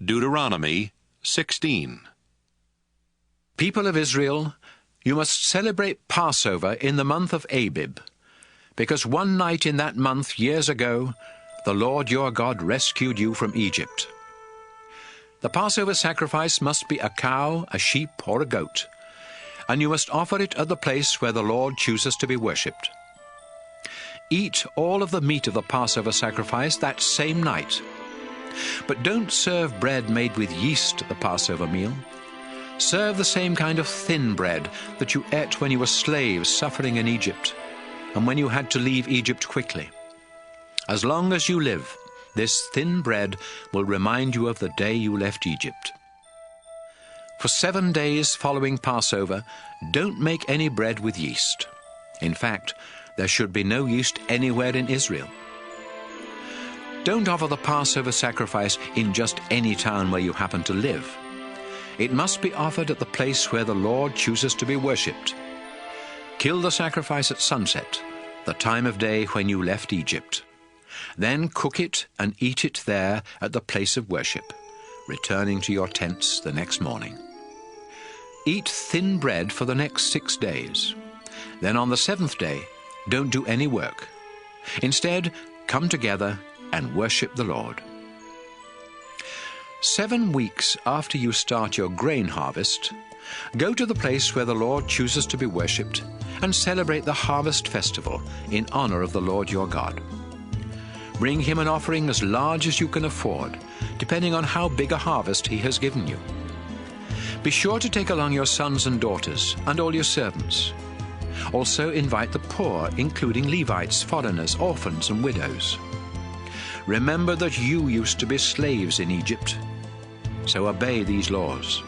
Deuteronomy 16. People of Israel, you must celebrate Passover in the month of Abib, because one night in that month years ago, the Lord your God rescued you from Egypt. The Passover sacrifice must be a cow, a sheep, or a goat, and you must offer it at the place where the Lord chooses to be worshipped. Eat all of the meat of the Passover sacrifice that same night. But don't serve bread made with yeast at the Passover meal. Serve the same kind of thin bread that you ate when you were slaves suffering in Egypt, and when you had to leave Egypt quickly. As long as you live, this thin bread will remind you of the day you left Egypt. For 7 days following Passover, don't make any bread with yeast. In fact, there should be no yeast anywhere in Israel. Don't offer the Passover sacrifice in just any town where you happen to live. It must be offered at the place where the Lord chooses to be worshipped. Kill the sacrifice at sunset, the time of day when you left Egypt. Then cook it and eat it there at the place of worship, returning to your tents the next morning. Eat thin bread for the next 6 days. Then on the 7th day, don't do any work. Instead, come together and worship the Lord. 7 weeks after you start your grain harvest, go to the place where the Lord chooses to be worshipped and celebrate the harvest festival in honor of the Lord your God. Bring him an offering as large as you can afford, depending on how big a harvest he has given you. Be sure to take along your sons and daughters and all your servants. Also invite the poor, including Levites, foreigners, orphans, and widows. Remember that you used to be slaves in Egypt, so obey these laws.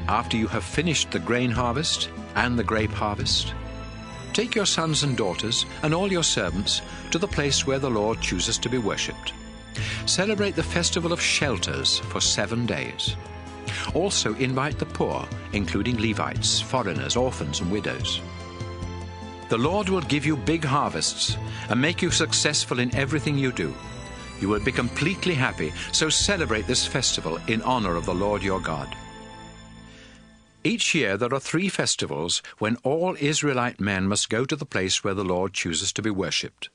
After you have finished the grain harvest and the grape harvest, take your sons and daughters and all your servants to the place where the Lord chooses to be worshipped. Celebrate the festival of shelters for 7 days. Also invite the poor, including Levites, foreigners, orphans, and widows. The Lord will give you big harvests and make you successful in everything you do. You will be completely happy, so celebrate this festival in honor of the Lord your God. Each year there are 3 festivals when all Israelite men must go to the place where the Lord chooses to be worshipped.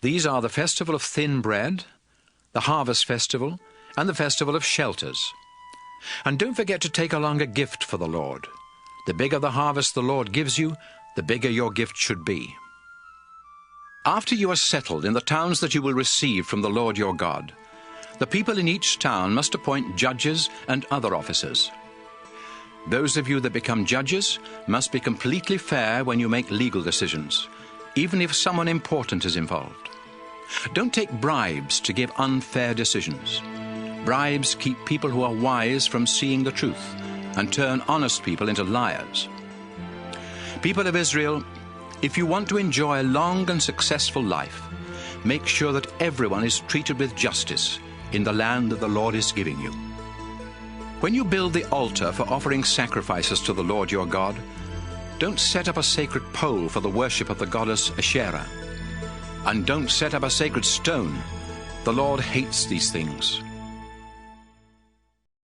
These are the Festival of Thin Bread, the Harvest Festival, and the Festival of Shelters. And don't forget to take along a gift for the Lord. The bigger the harvest the Lord gives you, the bigger your gift should be. After you are settled in the towns that you will receive from the Lord your God, the people in each town must appoint judges and other officers. Those of you that become judges must be completely fair when you make legal decisions, even if someone important is involved. Don't take bribes to give unfair decisions. Bribes keep people who are wise from seeing the truth and turn honest people into liars. People of Israel, if you want to enjoy a long and successful life, make sure that everyone is treated with justice in the land that the Lord is giving you. When you build the altar for offering sacrifices to the Lord your God, don't set up a sacred pole for the worship of the goddess Asherah. And don't set up a sacred stone. The Lord hates these things.